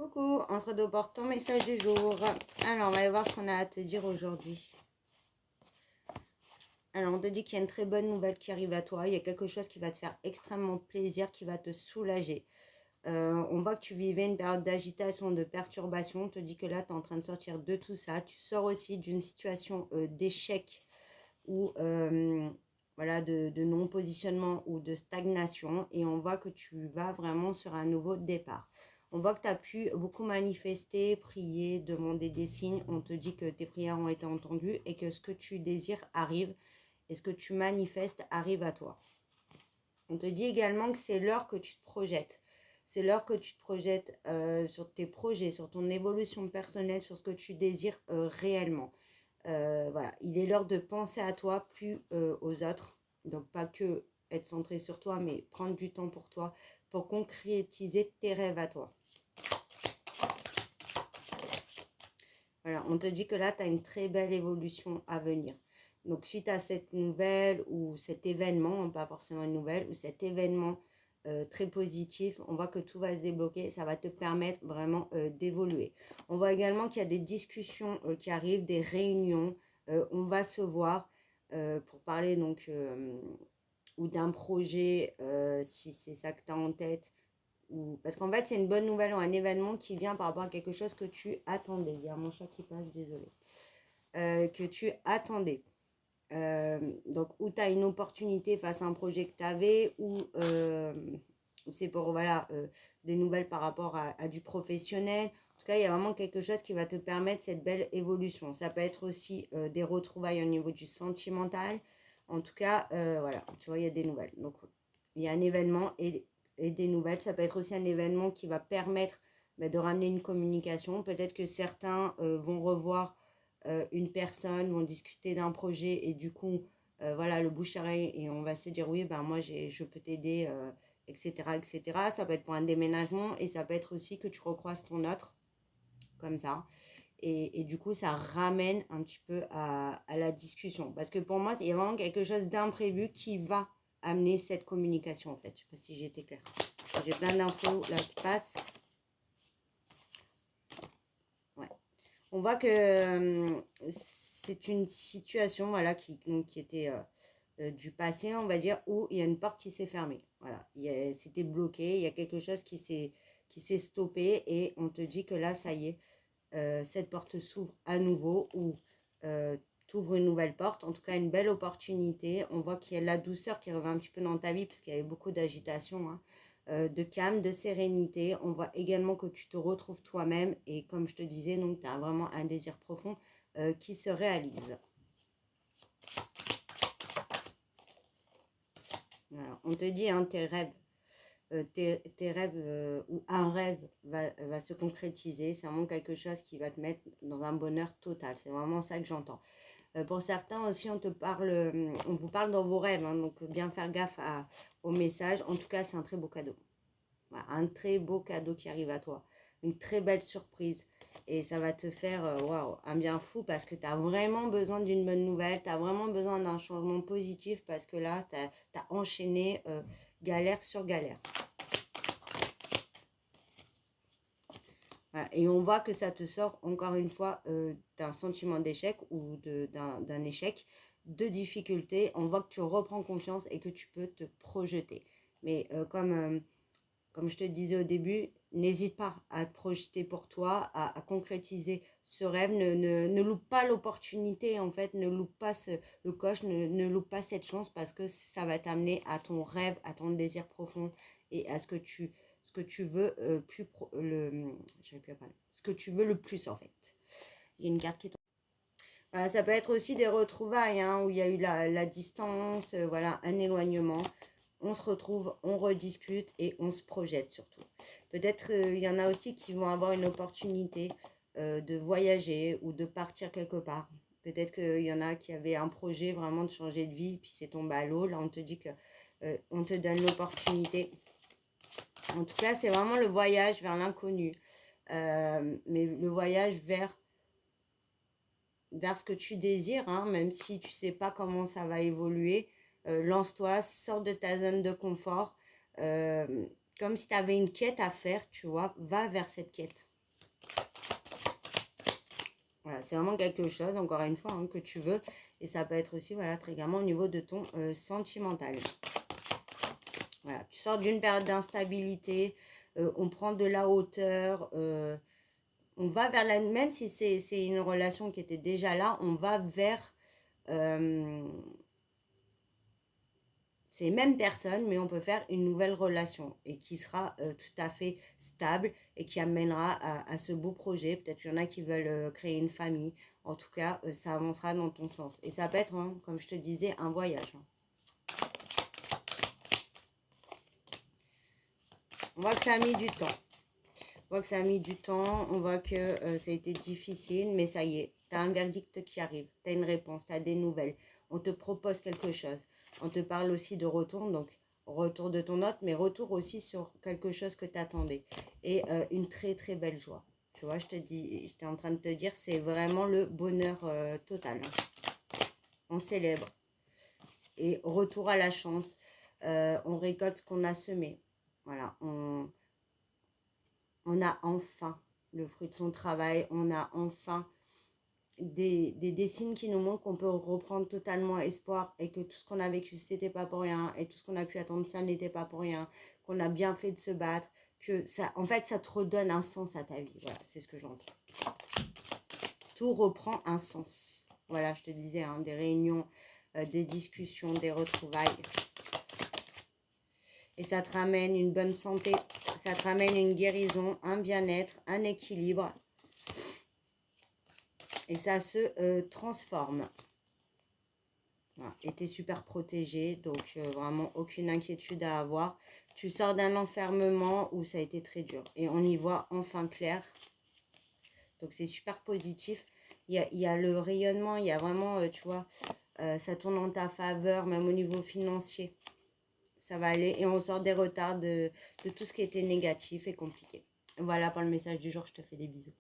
Coucou, on se retrouve pour ton message du jour. Alors, on va aller voir ce qu'on a à te dire aujourd'hui. Alors, on te dit qu'il y a une très bonne nouvelle qui arrive à toi. Il y a quelque chose qui va te faire extrêmement plaisir, qui va te soulager. On voit que tu vivais une période d'agitation, de perturbation. On te dit que là, tu es en train de sortir de tout ça. Tu sors aussi d'une situation d'échec ou voilà, de non-positionnement ou de stagnation. Et on voit que tu vas vraiment sur un nouveau départ. On voit que tu as pu beaucoup manifester, prier, demander des signes. On te dit que tes prières ont été entendues et que ce que tu désires arrive et ce que tu manifestes arrive à toi. On te dit également que c'est l'heure que tu te projettes. C'est l'heure que tu te projettes sur tes projets, sur ton évolution personnelle, sur ce que tu désires réellement. Voilà, il est l'heure de penser à toi, plus aux autres. Donc, pas que être centré sur toi, mais prendre du temps pour toi, pour concrétiser tes rêves à toi. Voilà, on te dit que là, tu as une très belle évolution à venir. Donc, suite à cette nouvelle ou cet événement, pas forcément une nouvelle, ou cet événement très positif, on voit que tout va se débloquer. Ça va te permettre vraiment d'évoluer. On voit également qu'il y a des discussions qui arrivent, des réunions. On va se voir pour parler donc ou d'un projet, si c'est ça que tu as en tête. Parce qu'en fait, c'est une bonne nouvelle ou un événement qui vient par rapport à quelque chose que tu attendais. Il y a mon chat qui passe, désolé. Que tu attendais. Donc, où tu as une opportunité face à un projet que tu avais, ou c'est pour voilà, des nouvelles par rapport à du professionnel. En tout cas, il y a vraiment quelque chose qui va te permettre cette belle évolution. Ça peut être aussi des retrouvailles au niveau du sentimental. En tout cas, voilà, tu vois, il y a des nouvelles. Donc, il y a un événement et des nouvelles. Ça peut être aussi un événement qui va permettre de ramener une communication. Peut-être que certains vont revoir une personne, vont discuter d'un projet et du coup, voilà, le bouche-oreille et on va se dire oui, ben moi, je peux t'aider, etc., etc. Ça peut être pour un déménagement et ça peut être aussi que tu recroises ton autre, comme ça. Et du coup, ça ramène un petit peu à la discussion. Parce que pour moi, il y a vraiment quelque chose d'imprévu qui va amener cette communication, en fait. Je ne sais pas si j'ai été claire. J'ai plein d'infos là qui passent. Ouais. On voit que c'est une situation voilà, qui était du passé, on va dire, où il y a une porte qui s'est fermée. Voilà, c'était bloqué, il y a quelque chose qui s'est stoppé et on te dit que là, ça y est, cette porte s'ouvre à nouveau ou t'ouvre une nouvelle porte, en tout cas une belle opportunité. On voit qu'il y a la douceur qui revient un petit peu dans ta vie parce qu'il y avait beaucoup d'agitation, hein. De calme, de sérénité. On voit également que tu te retrouves toi-même et comme je te disais, donc tu as vraiment un désir profond qui se réalise. Alors, on te dit, hein, tes rêves, tes rêves ou un rêve va se concrétiser. C'est vraiment quelque chose qui va te mettre dans un bonheur total. C'est vraiment ça que j'entends. Pour certains aussi, on vous parle dans vos rêves, hein, donc bien faire gaffe au message. En tout cas, c'est un très beau cadeau. Voilà, un très beau cadeau qui arrive à toi. Une très belle surprise. Et ça va te faire waouh, un bien fou parce que tu as vraiment besoin d'une bonne nouvelle. Tu as vraiment besoin d'un changement positif parce que là, tu as enchaîné galère sur galère. Voilà. Et on voit que ça te sort encore une fois d'un sentiment d'échec ou d'un échec, de difficulté. On voit que tu reprends confiance et que tu peux te projeter. Mais comme je te disais au début, n'hésite pas à te projeter pour toi, à concrétiser ce rêve. Ne loupe pas l'opportunité, en fait. Ne loupe pas le coche, ne loupe pas cette chance parce que ça va t'amener à ton rêve, à ton désir profond et à ce que tu veux ce que tu veux le plus, en fait. Il y a une carte qui tombe. Voilà, ça peut être aussi des retrouvailles, hein, où il y a eu la distance, voilà, un éloignement. On se retrouve, on rediscute et on se projette surtout. Peut-être qu'il y en a aussi qui vont avoir une opportunité de voyager ou de partir quelque part. Peut-être qu'il y en a qui avaient un projet vraiment de changer de vie, puis c'est tombé à l'eau. Là, on te dit que on te donne l'opportunité. En tout cas, c'est vraiment le voyage vers l'inconnu. Mais le voyage vers ce que tu désires, hein, même si tu ne sais pas comment ça va évoluer. Lance-toi, sors de ta zone de confort. Comme si tu avais une quête à faire, tu vois, va vers cette quête. Voilà, c'est vraiment quelque chose, encore une fois, hein, que tu veux. Et ça peut être aussi, voilà, très clairement au niveau de ton sentimental. Voilà, tu sors d'une période d'instabilité, on prend de la hauteur, on va vers la... Même si c'est une relation qui était déjà là, on va vers... c'est les mêmes personnes, mais on peut faire une nouvelle relation et qui sera tout à fait stable et qui amènera à ce beau projet. Peut-être qu'il y en a qui veulent créer une famille. En tout cas, ça avancera dans ton sens. Et ça peut être, hein, comme je te disais, un voyage. Hein. On voit que ça a mis du temps. On voit que ça a mis du temps. On voit que ça a été difficile, mais ça y est. Tu as un verdict qui arrive. Tu as une réponse, tu as des nouvelles. On te propose quelque chose. On te parle aussi de retour, donc retour de ton hôte, mais retour aussi sur quelque chose que tu attendais. Et une très très belle joie. Tu vois, je te dis, j'étais en train de te dire, c'est vraiment le bonheur total. On célèbre. Et retour à la chance. On récolte ce qu'on a semé. Voilà, on a enfin le fruit de son travail. On a enfin des signes qui nous montrent qu'on peut reprendre totalement espoir et que tout ce qu'on a vécu, c'était pas pour rien, et tout ce qu'on a pu attendre, ça n'était pas pour rien, qu'on a bien fait de se battre, que ça, en fait, ça te redonne un sens à ta vie. Voilà, c'est ce que j'entends. Tout reprend un sens. Voilà, je te disais, hein, des réunions, des discussions, des retrouvailles. Et ça te ramène une bonne santé, ça te ramène une guérison, un bien-être, un équilibre. Et ça se transforme. Voilà. Et tu es super protégé, donc vraiment aucune inquiétude à avoir. Tu sors d'un enfermement où ça a été très dur. Et on y voit enfin clair. Donc c'est super positif. Il y a le rayonnement, il y a vraiment, tu vois, ça tourne en ta faveur, même au niveau financier. Ça va aller et on sort des retards de tout ce qui était négatif et compliqué. Voilà pour le message du jour, je te fais des bisous.